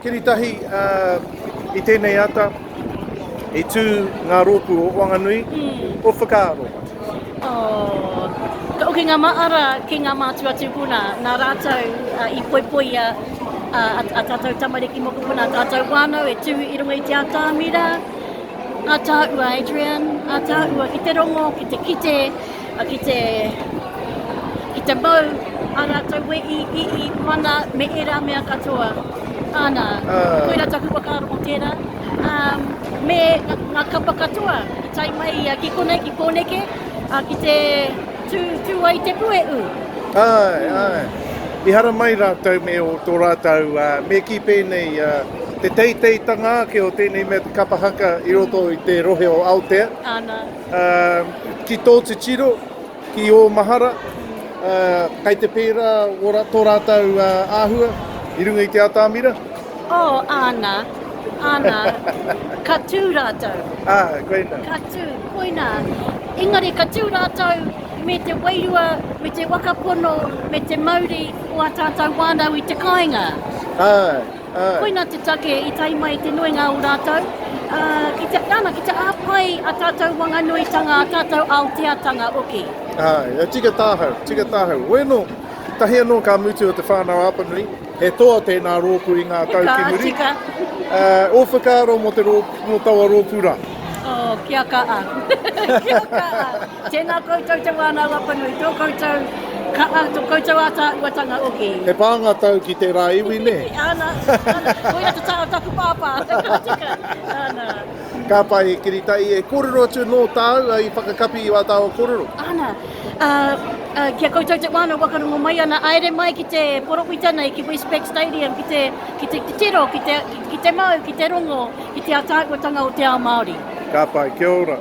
kiritahi I tēnei ata, e tū ngā rōpū o Wanganui, o whakaaro. Ka uke ngā maara ki ngā mātua tūpuna, nā rātou I poipoi a tātou tamariki mokopuna, tātou wānau e tū I runga I te atāmira, a tāua Adrian, a tāua ki te rongo, ki te kite, ki te mau, a rātou we I mana me era mea katoa. Ana, koira taku wakaaro o tērā. Me ngā kapa katoa, I tai mai ki koneke, ki te tū ai te pueu. Ai. I hara mai rātou me o tō rātou, me ki pēnei te teiteitanga ke o tēnei mea te kapahaka I roto I te rohe o Aotea. Ana. Ki tō te tiro, ki o Mahara, kai te pēra o tō rātou āhua, I runga I te atāmira. Ana. Ka tū rātou. Koina. Ka tū, koina. Engari ka tū rātou me te wairua, me te wakapono, me te mauri o a tātou wānau I te kāinga. Koina te take I tai mai te nuinga o rātou. Ki te āpai a tātou wanganuitanga, a tātou Aoteatanga oki. Tika tāhau. Weno, tahi anō ka mutu o te whānau Apanui, he toa tēnā rōpū I ngā taukimuri. O whakaaro mo taua rōpūra. Kia kaa. Tēnā koutou te wānau Apanui, tō koutou kaa, tō koutou ata uatanga oki. He pānga tau ki te rā iwi, ne? Ana. Koina te tāo taku pāpā. Ana. Ka pai kiritai e kōrero atu nō tāu I whakakapi I wā tāu kōrero. Ana. Kia koutou te wānau wakarongo mai ana, aere mai ki te Porowitana ki Westpac Stadium, ki te tiro, ki te mau, ki te rongo, ki te atakuatanga o te ao Māori. Ka pai, kia ora.